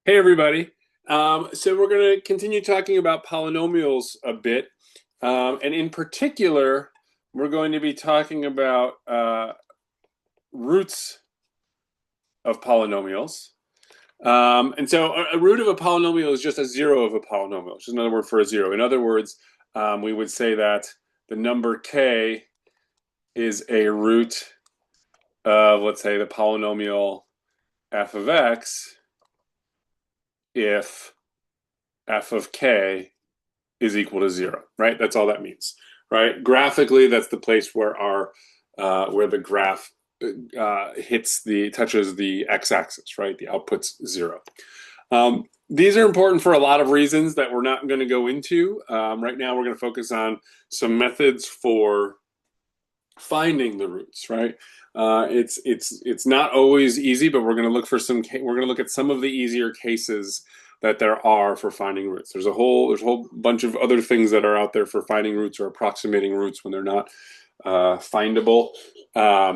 Hey everybody. So we're going to continue talking about polynomials a bit. And in particular, we're going to be talking about roots of polynomials. And so a root of a polynomial is just a zero of a polynomial, which is another word for a zero. In other words, we would say that the number k is a root of, let's say, the polynomial f of x if f of k is equal to zero, right? That's all that means, right? Graphically, that's the place where where the graph touches the x-axis, right? The output's zero. These are important for a lot of reasons that we're not going to go into. Right now, we're going to focus on some methods for finding the roots, right? It's not always easy, but we're going to look at some of the easier cases that there are for finding roots. There's a whole bunch of other things that are out there for finding roots or approximating roots when they're not findable. But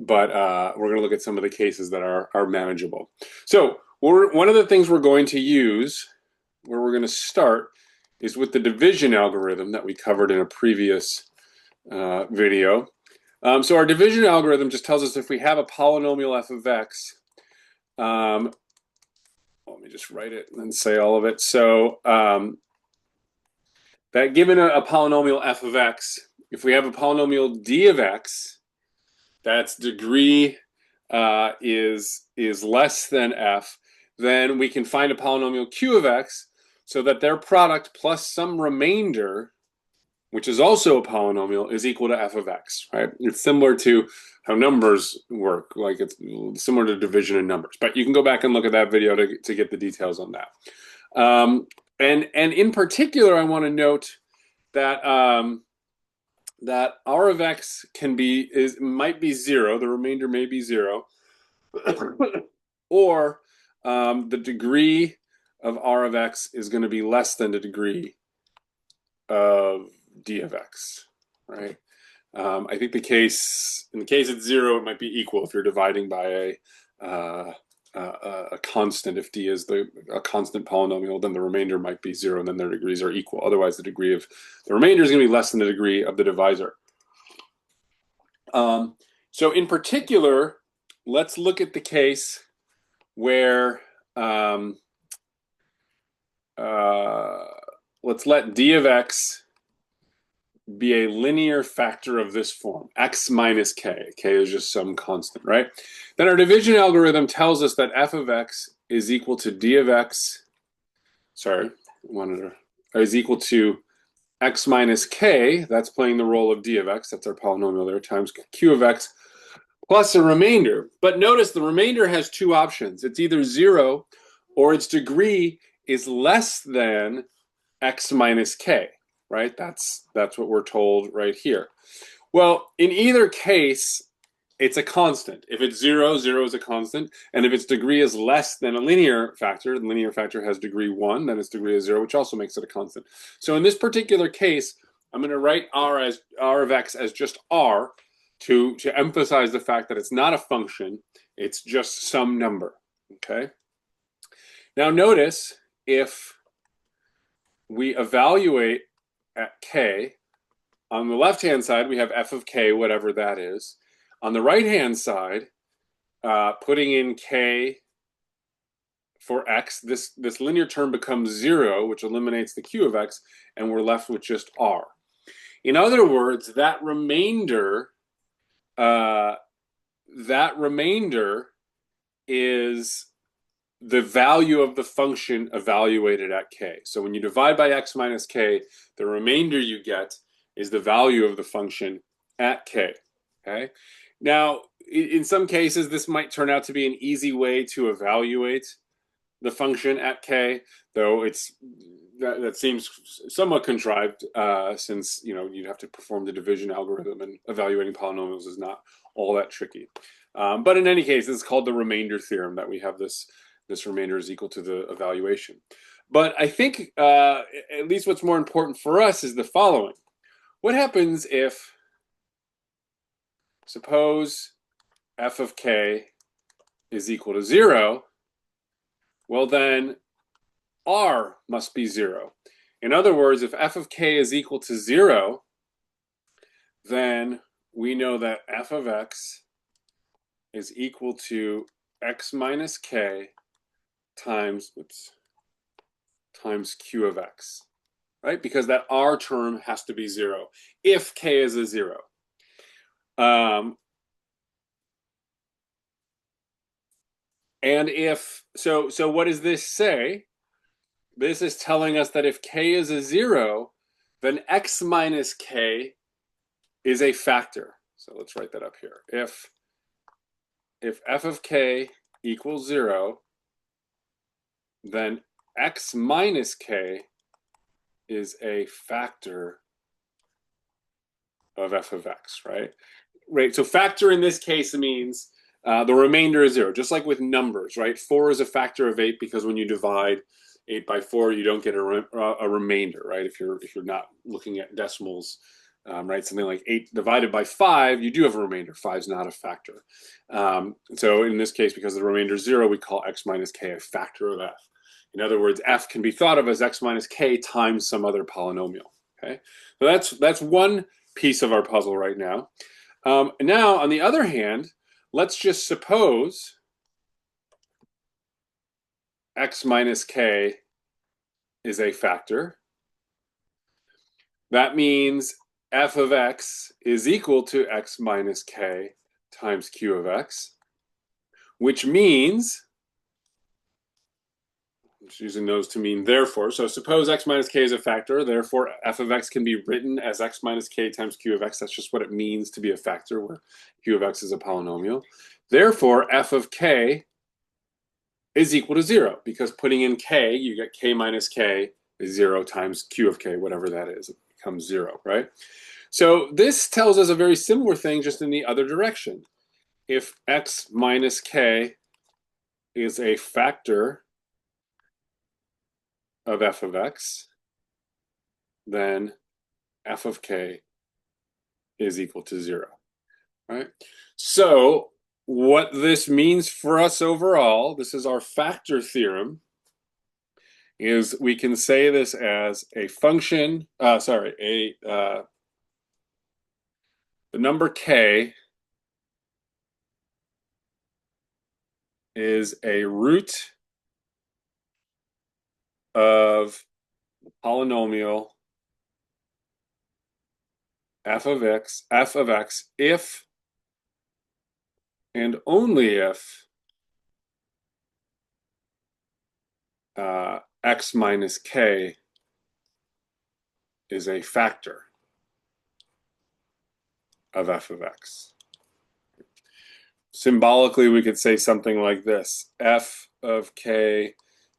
we're going to look at some of the cases that are manageable. So one of the things we're going to use, where we're going to start, is with the division algorithm that we covered in a previous video. So our division algorithm just tells us if we have a polynomial f of x, let me just write it and then say all of it. So that given a polynomial f of x, if we have a polynomial d of x, that's degree is less than f, then we can find a polynomial q of x so that their product plus some remainder, which is also a polynomial, is equal to f of x, right? It's similar to how numbers work, like it's similar to division in numbers. But you can go back and look at that video to get the details on that. And in particular, I want to note that that r of x might be zero, the remainder may be zero, or the degree of r of x is going to be less than the degree of d of x, right? I think in the case it's zero, it might be equal if you're dividing by a constant. If d is a constant polynomial, then the remainder might be zero, and then their degrees are equal. Otherwise, the degree of the remainder is going to be less than the degree of the divisor. So in particular, let's look at the case where let's let d of x be a linear factor of this form, x minus k. K is just some constant, right? Then our division algorithm tells us that f of x is equal to d of x, is equal to x minus k, that's playing the role of d of x, that's our polynomial there, times q of x, plus a remainder. But notice the remainder has two options. It's either zero or its degree is less than x minus k, right? That's what we're told right here. Well, in either case, it's a constant. If it's zero, zero is a constant. And if its degree is less than a linear factor, the linear factor has degree 1, then its degree is 0, which also makes it a constant. So in this particular case, I'm going to write r of x as just r to emphasize the fact that it's not a function, it's just some number, okay? Now notice if we evaluate at k, on the left-hand side, we have f of k, whatever that is. On the right-hand side, putting in k for x, this linear term becomes 0, which eliminates the q of x, and we're left with just r. In other words, that remainder is the value of the function evaluated at k. So when you divide by x minus k, the remainder you get is the value of the function at k. Okay. Now, in some cases, this might turn out to be an easy way to evaluate the function at k, though that seems somewhat contrived, since you'd have to perform the division algorithm, and evaluating polynomials is not all that tricky. But in any case, it's called the remainder theorem, that we have this remainder is equal to the evaluation. But I think at least what's more important for us is the following. What happens if, suppose f of k is equal to 0, well then R must be 0. In other words, if f of k is equal to 0, then we know that f of x is equal to x minus k times q of x, right? Because that R term has to be 0 if k is a 0. And if so, what does this say? This is telling us that if k is a 0, then x minus k is a factor. So let's write that up here. If f of k equals 0, then x minus k is a factor of f of x, right? Right. So factor in this case means the remainder is 0, just like with numbers, right? 4 is a factor of 8 because when you divide 8 by 4, you don't get a remainder, right? If you're not looking at decimals, right? Something like 8 divided by 5, you do have a remainder. 5 is not a factor. So in this case, because the remainder is 0, we call x minus k a factor of f. In other words, f can be thought of as x minus k times some other polynomial. Okay, so that's one piece of our puzzle right now. Now, on the other hand, let's just suppose x minus k is a factor. That means f of x is equal to x minus k times q of x, which means, I'm just using those to mean therefore. So suppose x minus k is a factor, therefore f of x can be written as x minus k times q of x. That's just what it means to be a factor, where q of x is a polynomial. Therefore, f of k is equal to 0, because putting in k, you get k minus k is 0 times q of k, whatever that is. It becomes 0, right? So this tells us a very similar thing, just in the other direction. If x minus k is a factor of f of x, then f of k is equal to 0, right? So what this means for us overall, this is our factor theorem, is we can say this as a function, the number k is a root of the polynomial f of x if and only if x minus k is a factor of f of x. Symbolically, we could say something like this: f of k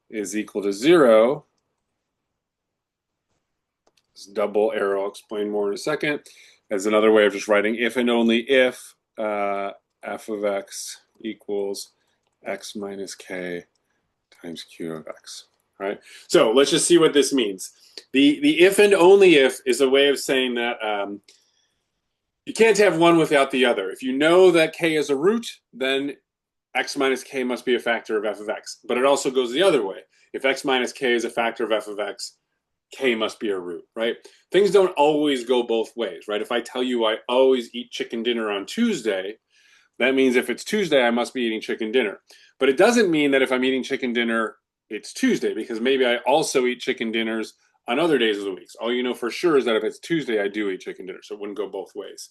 is equal to 0. This double arrow, I'll explain more in a second, as another way of just writing if and only if f of x equals x minus k times q of x. All right. So let's just see what this means. The if and only if is a way of saying that you can't have one without the other. If you know that k is a root, then x minus k must be a factor of f of x. But it also goes the other way. If x minus k is a factor of f of x, k must be a root, right? Things don't always go both ways, right? If I tell you I always eat chicken dinner on Tuesday, that means if it's Tuesday, I must be eating chicken dinner. But it doesn't mean that if I'm eating chicken dinner, it's Tuesday, because maybe I also eat chicken dinners on other days of the week. All you know for sure is that if it's Tuesday, I do eat chicken dinner, so it wouldn't go both ways.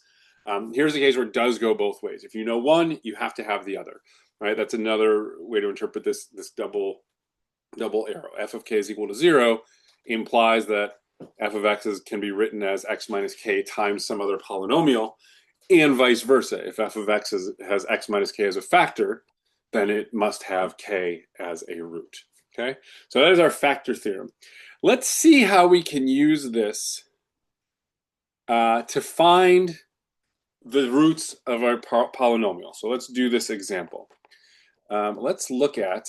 Here's a case where it does go both ways. If you know one, you have to have the other, right? That's another way to interpret this double arrow. F of k is equal to 0 implies that f of x can be written as x minus k times some other polynomial, and vice versa. If f of x has x minus k as a factor, then it must have k as a root. Okay, so that is our factor theorem. Let's see how we can use this to find the roots of our polynomial. So let's do this example. Let's look at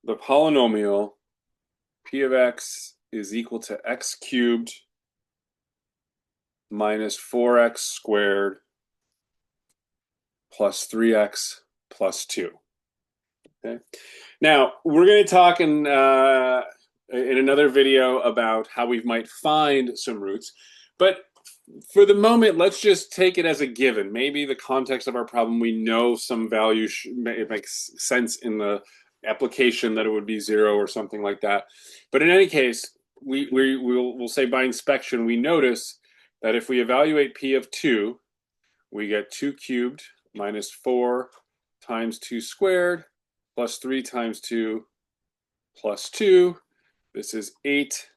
the polynomial p of x is equal to x cubed minus 4x squared plus 3x plus 2. Okay. Now, we're going to talk in another video about how we might find some roots. But for the moment, let's just take it as a given. Maybe the context of our problem, we know some value, it makes sense in the application that it would be 0 or something like that. But in any case, we'll say by inspection, we notice that if we evaluate P of 2, we get 2 cubed minus 4 times 2 squared plus 3 times 2 plus 2. This is 8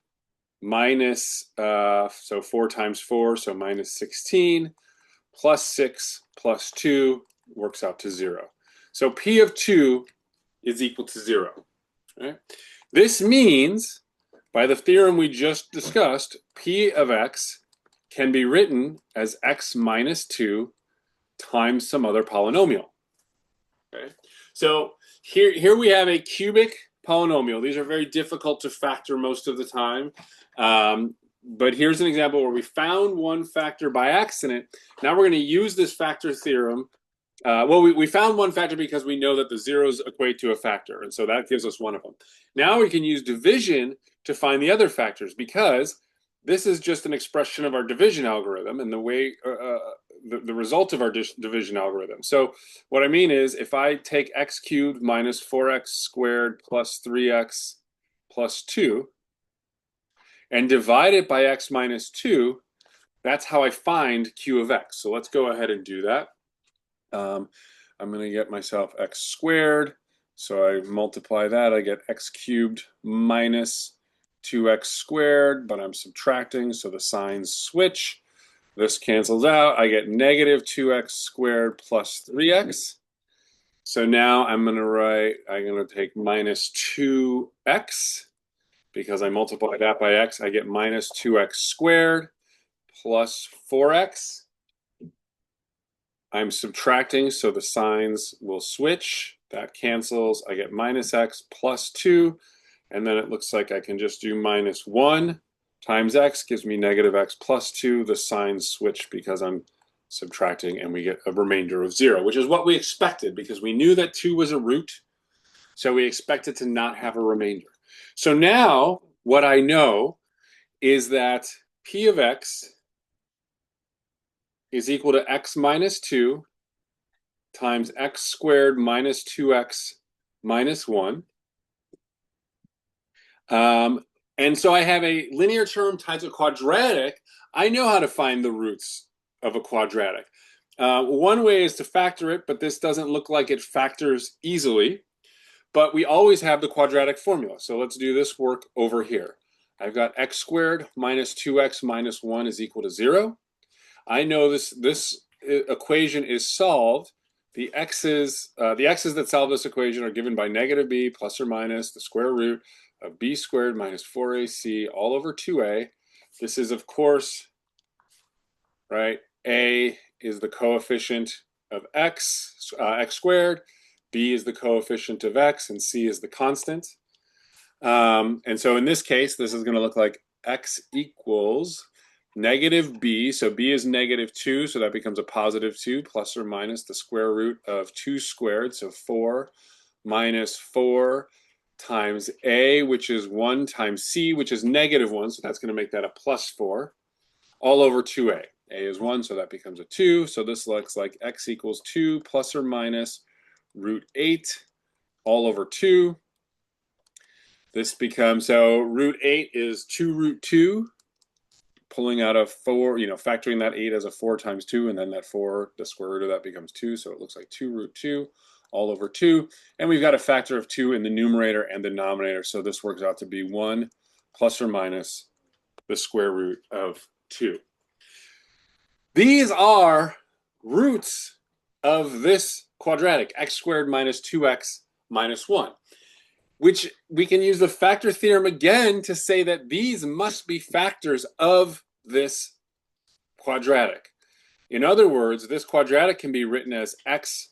minus, so 4 times 4, so minus 16, plus 6 plus 2 works out to 0. So P of 2 is equal to 0. Right? This means, by the theorem we just discussed, P of x can be written as x minus 2 times some other polynomial. Okay? So here we have a cubic polynomial. These are very difficult to factor most of the time. But here's an example where we found one factor by accident. Now we're going to use this factor theorem. Well, we found one factor because we know that the zeros equate to a factor. And so that gives us one of them. Now we can use division to find the other factors, because this is just an expression of our division algorithm and the way the result of our division algorithm. So what I mean is, if I take x cubed minus 4x squared plus 3x plus 2 and divide it by x minus 2, that's how I find q of x. So let's go ahead and do that. I'm going to get myself x squared. So I multiply that. I get x cubed minus 2x squared, but I'm subtracting, so the signs switch. This cancels out. I get negative 2x squared plus 3x. So now I'm going to take minus 2x. Because I multiply that by x, I get minus 2x squared plus 4x. I'm subtracting, so the signs will switch. That cancels. I get minus x plus 2. And then it looks like I can just do minus 1 times x gives me negative x plus 2. The signs switch because I'm subtracting, and we get a remainder of 0, which is what we expected, because we knew that 2 was a root. So we expected to not have a remainder. So now what I know is that P of x is equal to x minus 2 times x squared minus 2x minus 1. And so I have a linear term times a quadratic. I know how to find the roots of a quadratic. One way is to factor it, but this doesn't look like it factors easily. But we always have the quadratic formula. So let's do this work over here. I've got x squared minus 2x minus 1 is equal to 0. I know this equation is solved. The x's that solve this equation are given by negative b plus or minus the square root of b squared minus 4ac all over 2a. This is, of course, right, a is the coefficient of x, x squared, b is the coefficient of x, and c is the constant. And so in this case, this is going to look like x equals negative b. So b is negative 2, so that becomes a positive 2, plus or minus the square root of 2 squared, so 4 minus 4 times a, which is 1, times c, which is negative 1, so that's going to make that a plus 4, all over 2a. A is 1, so that becomes a 2. So this looks like x equals 2 plus or minus root 8 all over 2. This becomes, so root 8 is 2 root 2, pulling out a 4, factoring that 8 as a 4 times 2, and then that 4, the square root of that becomes 2, so it looks like 2 root 2 all over 2. And we've got a factor of 2 in the numerator and the denominator, so this works out to be 1 plus or minus the square root of 2. These are roots of this quadratic, x squared minus 2x minus 1. Which we can use the factor theorem again to say that these must be factors of this quadratic. In other words, this quadratic can be written as x.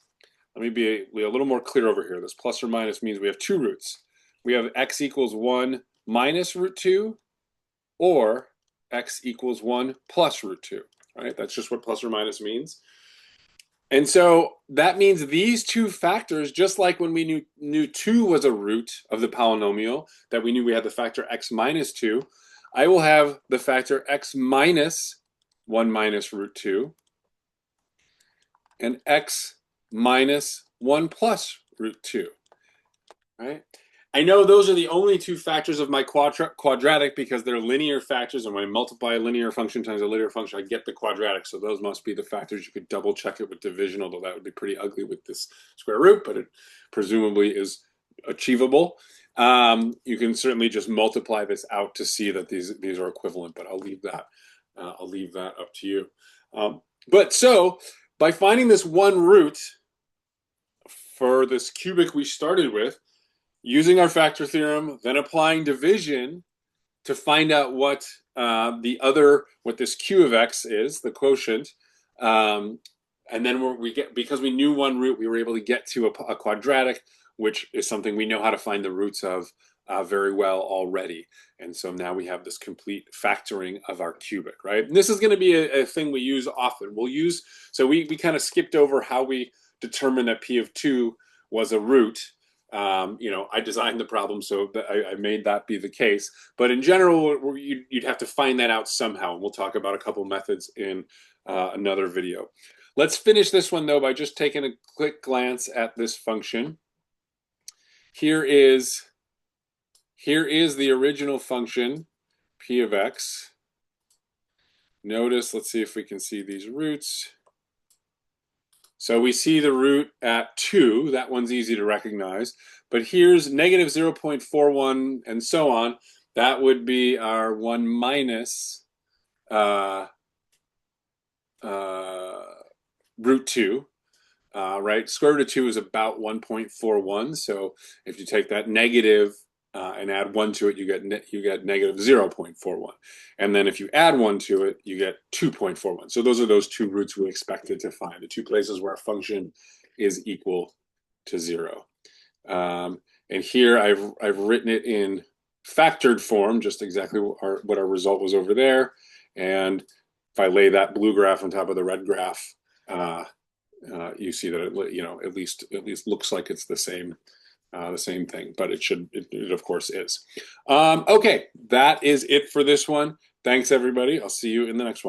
Let me be a little more clear over here. This plus or minus means we have two roots. We have x equals 1 minus root 2, or x equals 1 plus root 2. Right? That's just what plus or minus means. And so that means these two factors, just like when we knew 2 was a root of the polynomial, that we knew we had the factor x minus 2, I will have the factor x minus 1 minus root 2 and x minus 1 plus root 2, right? I know those are the only two factors of my quadratic because they're linear factors, and when I multiply a linear function times a linear function, I get the quadratic. So those must be the factors. You could double check it with division, although that would be pretty ugly with this square root, but it presumably is achievable. You can certainly just multiply this out to see that these are equivalent, but I'll leave that up to you. But so by finding this one root for this cubic we started with, using our factor theorem, then applying division to find out what what this q of x is, the quotient, and then because we knew one root, we were able to get to a quadratic, which is something we know how to find the roots of very well already. And so now we have this complete factoring of our cubic, right? And this is going to be a thing we use often. So we kind of skipped over how we determined that p of 2 was a root. I designed the problem, so I made that be the case. But in general, you'd have to find that out somehow. And we'll talk about a couple methods in another video. Let's finish this one, though, by just taking a quick glance at this function. Here is the original function, p of x. Notice, let's see if we can see these roots. So we see the root at 2. That one's easy to recognize. But here's negative 0.41 and so on. That would be our 1 minus root 2. Right? Square root of 2 is about 1.41. So if you take that negative and add 1 to it, you get negative 0.41. And then if you add 1 to it, you get 2.41. So those are those two roots we expected to find, the two places where a function is equal to 0. And here I've written it in factored form, just exactly what our result was over there. And if I lay that blue graph on top of the red graph, you see that it at least looks like it's the same thing, but it of course is. Okay, that is it for this one. Thanks everybody. I'll see you in the next one.